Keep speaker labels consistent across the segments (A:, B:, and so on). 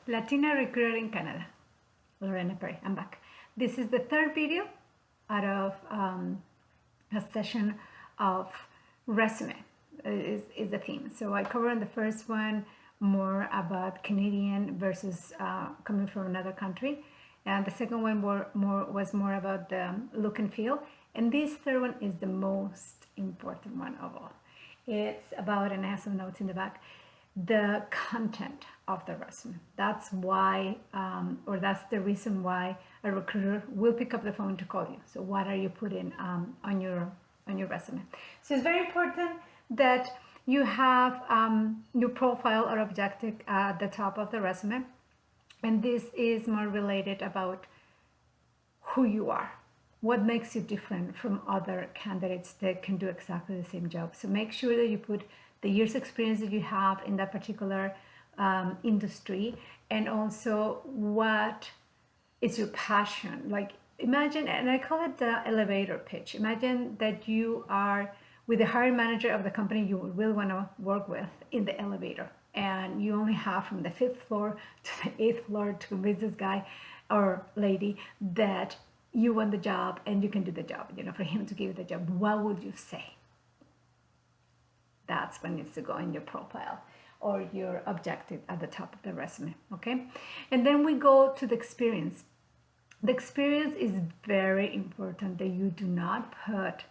A: Latina recruiter in Canada, Lorena Perry. I'm back. This is the third video out of a session of resume is the theme. So I covered in the first one more about Canadian versus coming from another country, and the second one was more about the look and feel, and this third one is the most important one of all. It's about, and I have some notes in the back, the content of the resume. That's why, or that's the reason why a recruiter will pick up the phone to call you. So what are you putting on your resume? So it's very important that you have your profile or objective at the top of the resume, and this is more related about who you are, what makes you different from other candidates that can do exactly the same job. So make sure that you put the years experience that you have in that particular industry, and also what is your passion. Like, imagine, and I call it the elevator pitch. Imagine that you are with the hiring manager of the company you will want to work with in the elevator, and you only have from the 5th floor to the 8th floor to convince this guy or lady that you want the job and you can do the job, for him to give you the job. What would you say? That's what needs to go in your profile or your objective at the top of the resume, okay? And then we go to the experience. The experience is very important that you do not put,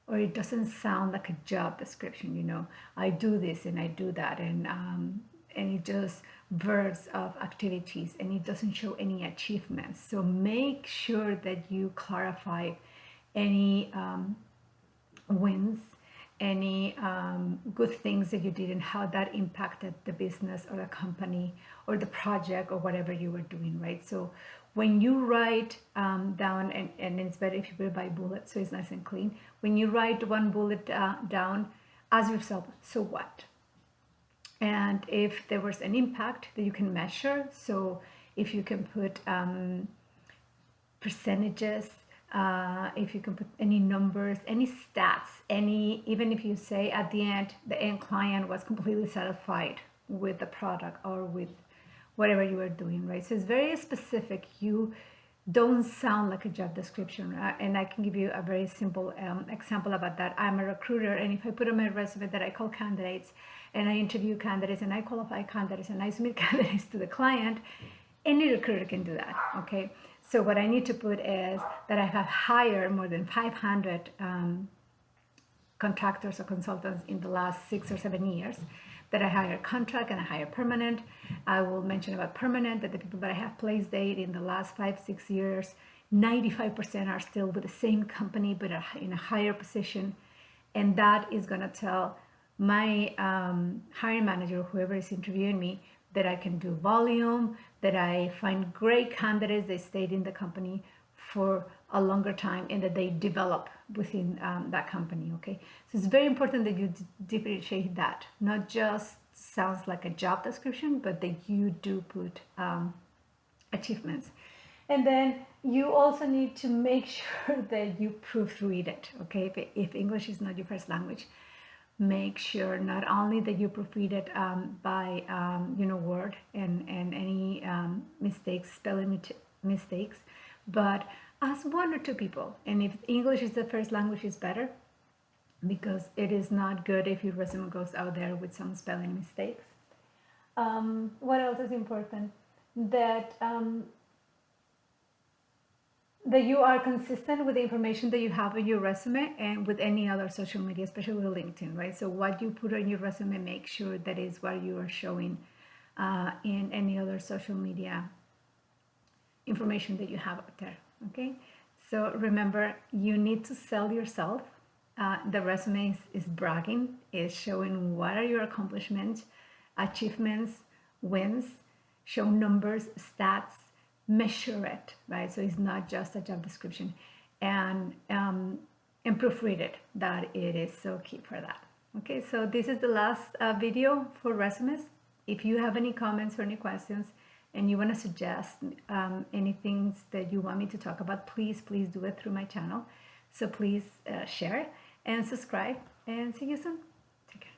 A: or it doesn't sound like a job description, I do this and I do that, and it just verbs of activities, and it doesn't show any achievements. So make sure that you clarify any wins, any good things that you did and how that impacted the business or the company or the project or whatever you were doing, right? So when you write down, and it's better if you put it by bullet so it's nice and clean. When you write one bullet down, ask yourself, so what? And if there was an impact that you can measure, so if you can put percentages, if you can put any numbers, any stats, even if you say at the end, the end client was completely satisfied with the product or with whatever you are doing, right? So it's very specific. You don't sound like a job description. And I can give you a very simple example about that. I'm a recruiter, and if I put on my resume that I call candidates, and I interview candidates, and I qualify candidates, and I submit candidates to the client, any recruiter can do that, okay? So what I need to put is that I have hired more than 500 contractors or consultants in the last 6 or 7 years, that I hire contract and I hire permanent. I will mention about permanent, that the people that I have placed in the last 5-6 years, 95% are still with the same company but in a higher position. And that is going to tell my hiring manager, whoever is interviewing me, that I can do volume, that I find great candidates that stayed in the company for a longer time, and that they develop within that company, okay? So it's very important that you differentiate that. Not just sounds like a job description, but that you do put achievements. And then you also need to make sure that you proofread it, okay? If English is not your first language, make sure not only that you proofread it by Word and any mistakes, spelling mistakes, but ask 1 or 2 people. And if English is the first language, is better, because it is not good if your resume goes out there with some spelling mistakes. What else is important? That that you are consistent with the information that you have in your resume and with any other social media, especially with LinkedIn, right? So what you put on your resume, make sure that is what you are showing in any other social media information that you have out there, okay? So remember, you need to sell yourself. The resume is bragging, is showing what are your accomplishments, achievements, wins, show numbers, stats, measure it, right? So it's not just a job description, and proofread it. That it is so key for that. Okay, so this is the last video for resumes. If you have any comments or any questions, and you want to suggest any things that you want me to talk about, please do it through my channel. So please share and subscribe, and see you soon. Take care.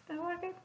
A: that work it?